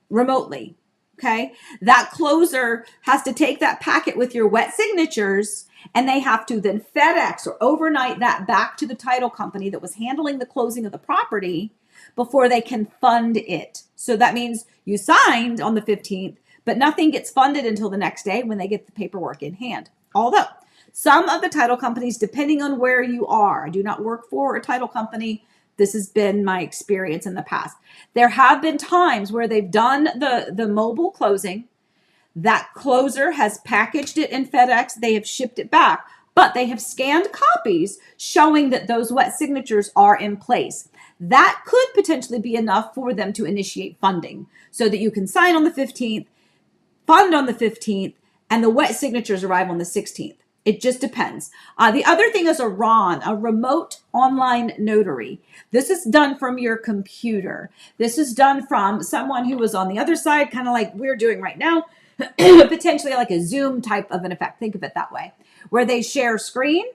remotely. Okay. That closer has to take that packet with your wet signatures, and they have to then FedEx or overnight that back to the title company that was handling the closing of the property before they can fund it. So that means you signed on the 15th, but nothing gets funded until the next day when they get the paperwork in hand. Although some of the title companies, depending on where you are, I do not work for a title company. This has been my experience in the past. There have been times where they've done the mobile closing. That closer has packaged it in FedEx. They have shipped it back, but they have scanned copies showing that those wet signatures are in place. That could potentially be enough for them to initiate funding so that you can sign on the 15th, fund on the 15th, and the wet signatures arrive on the 16th. It just depends. The other thing is a RON, a remote online notary. This is done from your computer. This is done from someone who was on the other side, kind of like we're doing right now, potentially like a Zoom type of an effect. Think of it that way, where they share screen,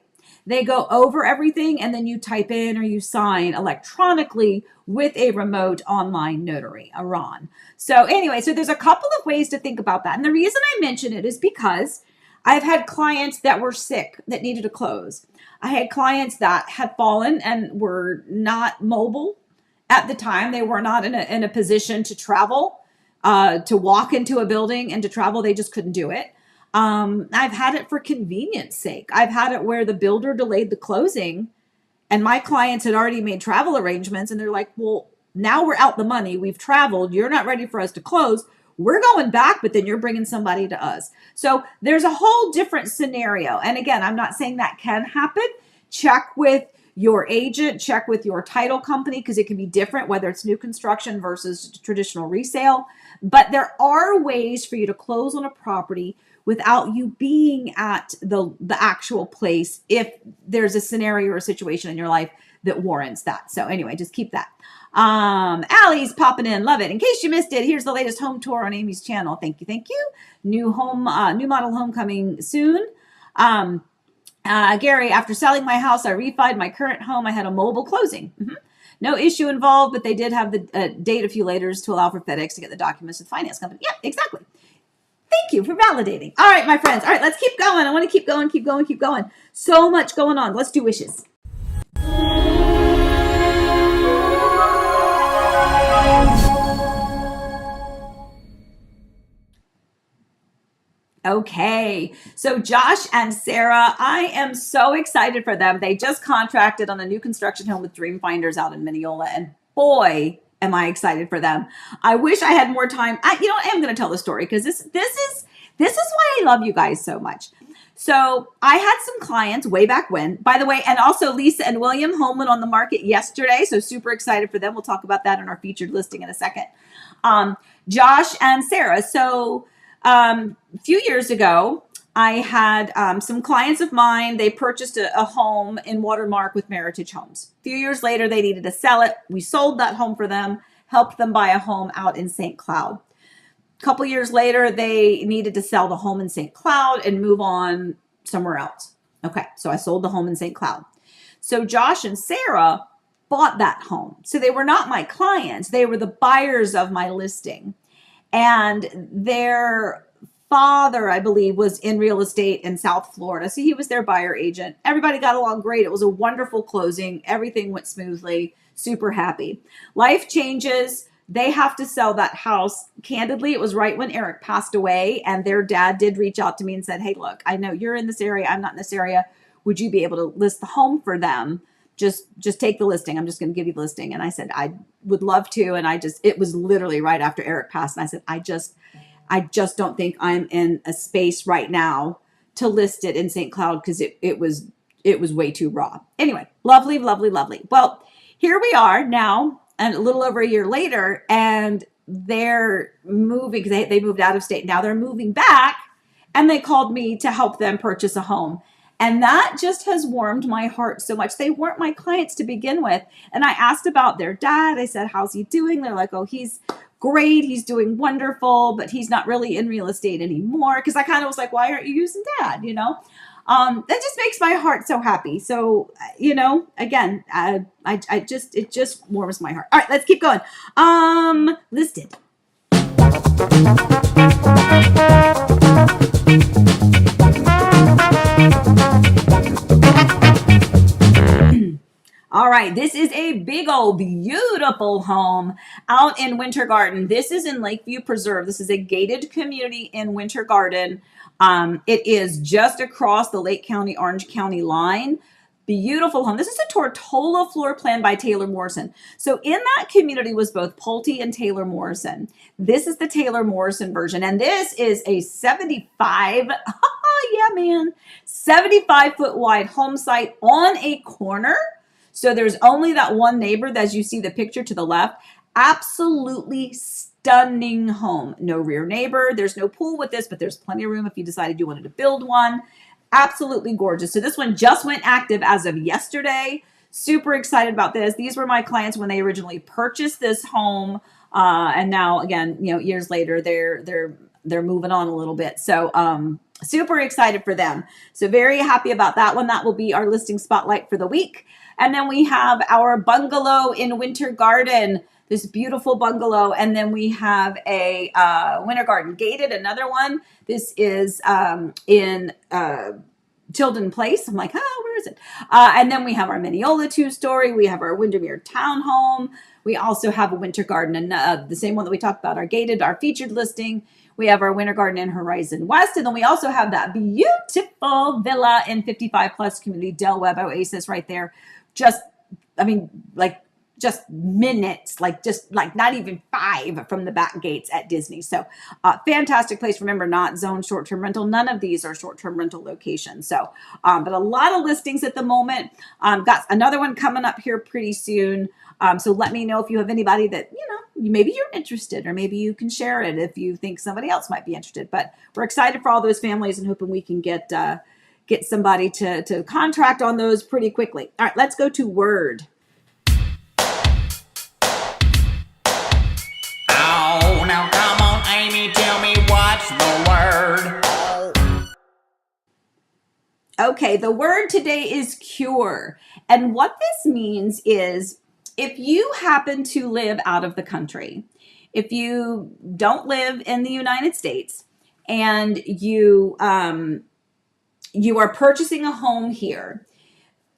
they go over everything, and then you type in or you sign electronically with a remote online notary, a RON. So anyway, so there's a couple of ways to think about that. And the reason I mention it is because I've had clients that were sick that needed to close. I had clients that had fallen and were not mobile at the time. They were not in a position to travel, to walk into a building and to travel. They just couldn't do it. I've had it for convenience sake. I've had it where the builder delayed the closing and my clients had already made travel arrangements. And they're like, well, now we're out the money. We've traveled. You're not ready for us to close. We're going back, but then you're bringing somebody to us. So there's a whole different scenario. And again, I'm not saying that can happen. Check with your agent, check with your title company, because it can be different, whether it's new construction versus traditional resale. But there are ways for you to close on a property without you being at the actual place if there's a scenario or a situation in your life that warrants that. So anyway, just keep that. Allie's popping in. Love it. In case you missed it, here's the latest home tour on Amy's channel. Thank you. Thank you. New model home coming soon. Gary, after selling my house, I refied my current home. I had a mobile closing. No issue involved, but they did have the date a few later to allow for FedEx to get the documents to the finance company. Yeah, exactly. Thank you for validating. All right, my friends. All right, let's keep going. I want to keep going, keep going, keep going. So much going on. Let's do wishes. Okay, so Josh and Sarah, I am so excited for them. They just contracted on a new construction home with Dream Finders out in Mineola, and boy, am I excited for them. I wish I had more time. I am going to tell the story because this is why I love you guys so much. So I had some clients way back when, by the way, and also Lisa and William home went on the market yesterday. So super excited for them. We'll talk about that in our featured listing in a second. Josh and Sarah. So a few years ago, I had some clients of mine. They purchased a home in Watermark with Meritage Homes. A few years later, they needed to sell it. We sold that home for them, helped them buy a home out in St. Cloud. A couple years later, they needed to sell the home in St. Cloud and move on somewhere else. Okay, so I sold the home in St. Cloud. So Josh and Sarah bought that home. So they were not my clients. They were the buyers of my listing. And their father, I believe, was in real estate in South Florida. So he was their buyer agent. Everybody got along great. It was a wonderful closing. Everything went smoothly. Super happy. Life changes. They have to sell that house. Candidly, it was right when Eric passed away. And their dad did reach out to me and said, hey, look, I know you're in this area. I'm not in this area. Would you be able to list the home for them? Just take the listing. I'm just going to give you the listing. And I said, I would love to. And it was literally right after Eric passed. And I said, I just don't think I'm in a space right now to list it in St. Cloud because it was way too raw. Anyway, lovely, lovely, lovely. Well, here we are now, and a little over a year later, and they're moving because they moved out of state. Now they're moving back, and they called me to help them purchase a home. And that just has warmed my heart so much. They weren't my clients to begin with. And I asked about their dad. I said, how's he doing? They're like, oh, he's great. He's doing wonderful, but he's not really in real estate anymore. Because I kind of was like, why aren't you using dad? That just makes my heart so happy. So, again, it just warms my heart. All right, let's keep going. Listed. All right, this is a big old beautiful home out in Winter Garden. This is in Lakeview Preserve. This is a gated community in Winter Garden. It is just across the Lake County, Orange County line. Beautiful home. This is a Tortola floor plan by Taylor Morrison. So in that community was both Pulte and Taylor Morrison. This is the Taylor Morrison version, and this is a 75, yeah, man, 75-foot wide home site on a corner. So there's only that one neighbor, as you see the picture to the left. Absolutely stunning home. No rear neighbor. There's no pool with this, but there's plenty of room if you decided you wanted to build one. Absolutely gorgeous. So this one just went active as of yesterday. Super excited about this. These were my clients when they originally purchased this home. And now, again, years later, they're moving on a little bit. So super excited for them. So very happy about that one. That will be our listing spotlight for the week. And then we have our bungalow in Winter Garden, this beautiful bungalow. And then we have a Winter Garden gated, another one. This is in Tilden Place. I'm like, where is it? And then we have our Mineola 2-story. We have our Windermere townhome. We also have a Winter Garden, and the same one that we talked about, our gated, our featured listing. We have our Winter Garden in Horizon West. And then we also have that beautiful villa in 55 plus community, Del Webb Oasis right there. Just minutes, not even 5 from the back gates at Disney. So fantastic place. Remember, not zoned short-term rental. None of these are short-term rental locations. So, but a lot of listings at the moment. Got another one coming up here pretty soon. So let me know if you have anybody that, maybe you're interested, or maybe you can share it if you think somebody else might be interested. But we're excited for all those families and hoping we can get somebody to contract on those pretty quickly. All right, let's go to Word. Oh, now come on, Amy, tell me what's the word. Okay, the word today is cure. And what this means is if you happen to live out of the country, if you don't live in the United States and you are purchasing a home here,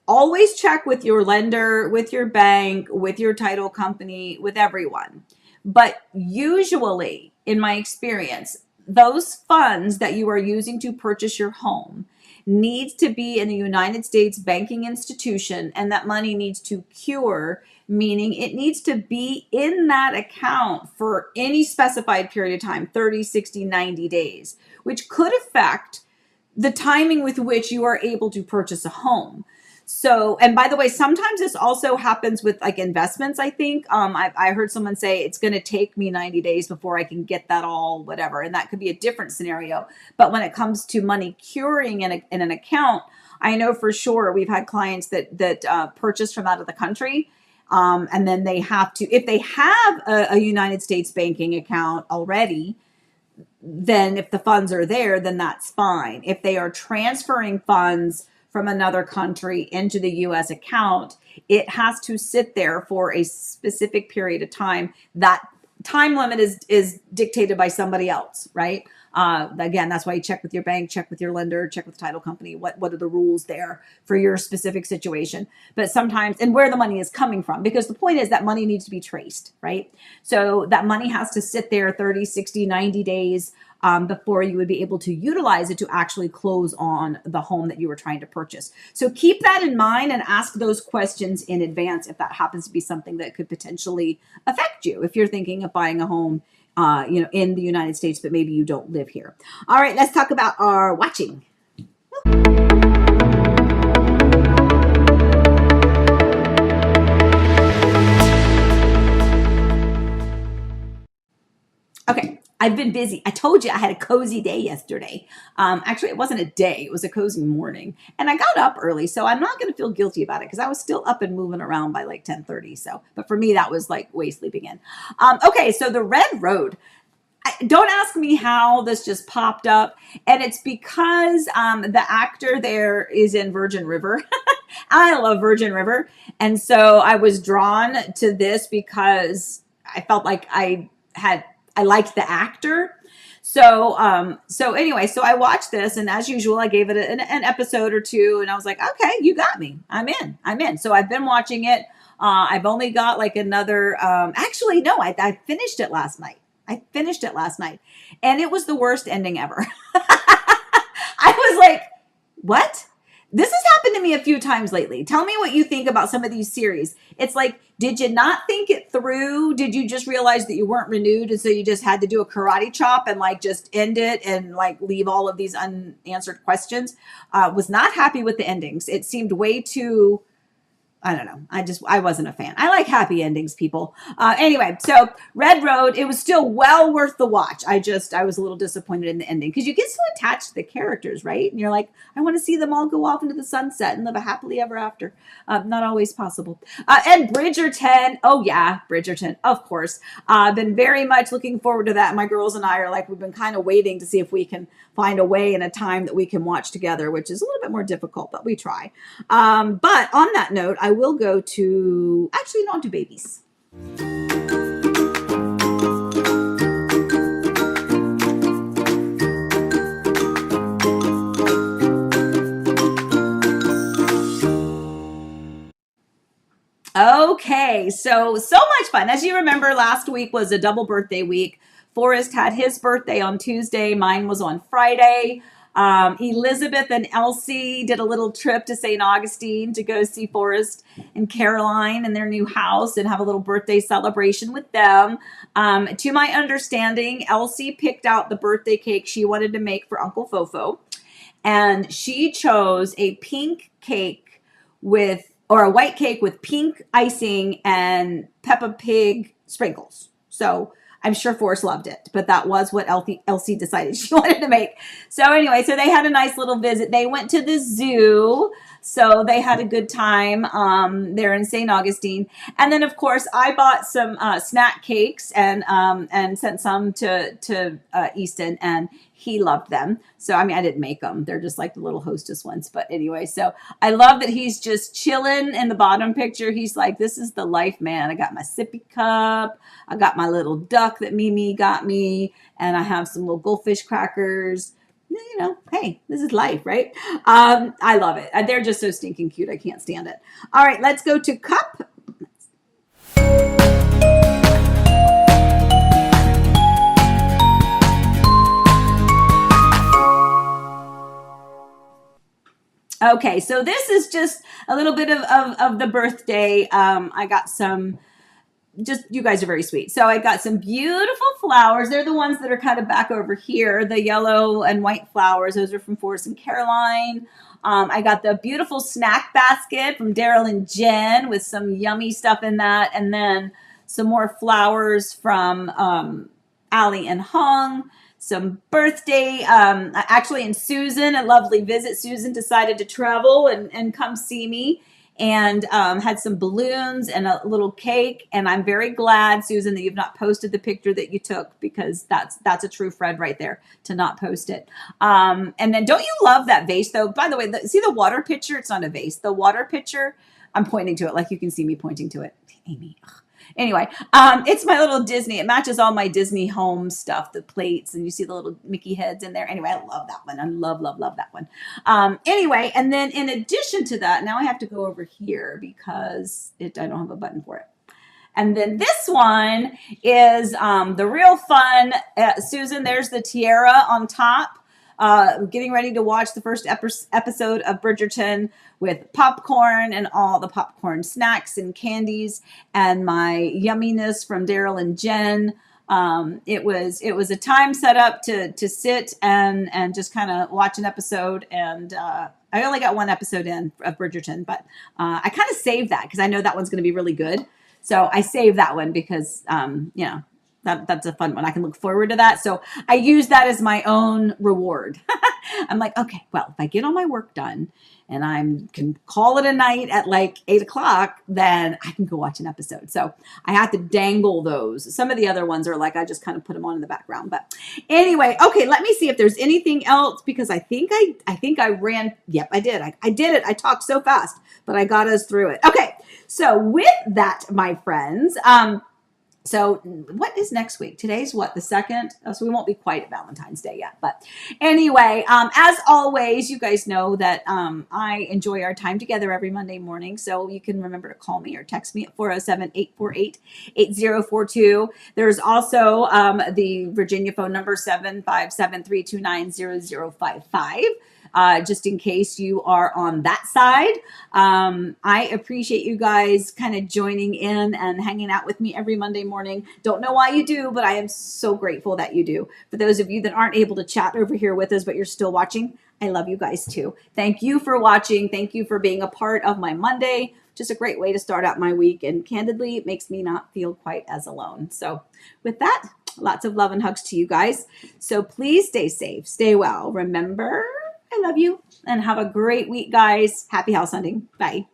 always check with your lender, with your bank, with your title company, with everyone. But usually, in my experience, those funds that you are using to purchase your home needs to be in a United States banking institution, and that money needs to cure, meaning it needs to be in that account for any specified period of time, 30, 60, 90 days, which could affect the timing with which you are able to purchase a home. So, and by the way, sometimes this also happens with like investments, I think. I heard someone say it's going to take me 90 days before I can get that all, whatever. And that could be a different scenario. But when it comes to money curing in an account, I know for sure we've had clients that purchase from out of the country. And then they have to, if they have a United States banking account already, then if the funds are there, then that's fine. If they are transferring funds from another country into the U.S. account, it has to sit there for a specific period of time. That time limit is dictated by somebody else, right? Again, that's why you check with your bank, check with your lender, check with the title company. What are the rules there for your specific situation? But sometimes, and where the money is coming from, because the point is that money needs to be traced, right? So that money has to sit there 30, 60, 90 days before you would be able to utilize it to actually close on the home that you were trying to purchase. So keep that in mind and ask those questions in advance if that happens to be something that could potentially affect you if you're thinking of buying a home in the United States, but maybe you don't live here. All right, let's talk about our watching. Okay, I've been busy. I told you I had a cozy day yesterday. Actually, it wasn't a day. It was a cozy morning. And I got up early, so I'm not going to feel guilty about it because I was still up and moving around by like 10:30. So, but for me, that was like way sleeping in. Okay, so the Red Road. Don't ask me how this just popped up. And it's because the actor there is in Virgin River. I love Virgin River. And so I was drawn to this because I felt like I had I liked the actor. So anyway, so I watched this, and as usual, I gave it an episode or two, and I was like, okay, you got me. I'm in. So I've been watching it. I've only got like another, actually, no, I finished it last night. And it was the worst ending ever. I was like, what? This has happened to me a few times lately. Tell me what you think about some of these series. It's like, did you not think it through? Did you just realize that you weren't renewed, and so you just had to do a karate chop and like just end it and like leave all of these unanswered questions? Was not happy with the endings. It seemed way too, I don't know. I wasn't a fan. I like happy endings, people. Anyway, so Red Road, it was still well worth the watch. I was a little disappointed in the ending because you get so attached to the characters, right? And you're like, I want to see them all go off into the sunset and live a happily ever after. Not always possible. And Bridgerton. Oh yeah, Bridgerton, of course. Been very much looking forward to that. My girls and I are like, we've been kind of waiting to see if we can find a way and a time that we can watch together, which is a little bit more difficult, but we try. But on that note, I will go to, actually, no, to babies. Okay, so much fun. As you remember, last week was a double birthday week. Forrest had his birthday on Tuesday. Mine was on Friday. Elizabeth and Elsie did a little trip to St. Augustine to go see Forrest and Caroline in their new house and have a little birthday celebration with them. To my understanding, Elsie picked out the birthday cake she wanted to make for Uncle Fofo. And she chose a pink cake or a white cake with pink icing and Peppa Pig sprinkles. So I'm sure Forrest loved it, but that was what Elsie decided she wanted to make. So anyway, so they had a nice little visit. They went to the zoo, so they had a good time there in St. Augustine. And then, of course, I bought some snack cakes and sent some to Easton, and he loved them. So, I mean, I didn't make them. They're just like the little hostess ones. But anyway, so I love that he's just chilling in the bottom picture. He's like, this is the life, man. I got my sippy cup. I got my little duck that Mimi got me. And I have some little goldfish crackers. You know, hey, this is life, right? I love it. They're just so stinking cute. I can't stand it. All right, let's go to Cup. Okay, so this is just a little bit of the birthday. I got some, just, you guys are very sweet. So I got some beautiful flowers. They're the ones that are kind of back over here, the yellow and white flowers. Those are from Forrest and Caroline. I got the beautiful snack basket from Daryl and Jen with some yummy stuff in that. And then some more flowers from Allie and Hung. Some birthday, actually, and Susan, a lovely visit. Susan decided to travel and come see me, and had some balloons and a little cake. And I'm very glad, Susan, that you've not posted the picture that you took, because that's a true Fred right there, to not post it. And then, don't you love that vase, though? By the way, see the water pitcher? It's not a vase. The water pitcher, I'm pointing to it like you can see me pointing to it. Amy, ugh. Anyway, it's my little Disney. It matches all my Disney home stuff, the plates, and you see the little Mickey heads in there. Anyway, I love that one. I love that one. Anyway, and then in addition to that, now I have to go over here because I don't have a button for it. And then this one is the real fun. Susan, there's the tiara on top. Getting ready to watch the first episode of Bridgerton with popcorn and all the popcorn snacks and candies and my yumminess from Daryl and Jen. It was a time set up to sit and just kind of watch an episode. And I only got one episode in of Bridgerton, but I kind of saved that because I know that one's going to be really good. So I saved that one because, that's a fun one. I can look forward to that. So I use that as my own reward. I'm like, okay, well, if I get all my work done and I can call it a night at like 8:00, then I can go watch an episode. So I have to dangle those. Some of the other ones are like, I just kind of put them on in the background. But anyway, okay, let me see if there's anything else, because I think I ran. Yep, I did. I did it. I talked so fast, but I got us through it. Okay. So with that, my friends, So what is next week? Today's what, the 2nd? Oh, so we won't be quite at Valentine's Day yet. But anyway, as always, you guys know that I enjoy our time together every Monday morning. So you can remember to call me or text me at 407-848-8042. There's also the Virginia phone number, 757-329-0055. Just in case you are on that side. I appreciate you guys kind of joining in and hanging out with me every Monday morning. Don't know why you do, but I am so grateful that you do. For those of you that aren't able to chat over here with us, but you're still watching, I love you guys too. Thank you for watching. Thank you for being a part of my Monday. Just a great way to start out my week. And candidly, it makes me not feel quite as alone. So with that, lots of love and hugs to you guys. So please stay safe, stay well. Remember, I love you, and have a great week, guys. Happy house hunting. Bye.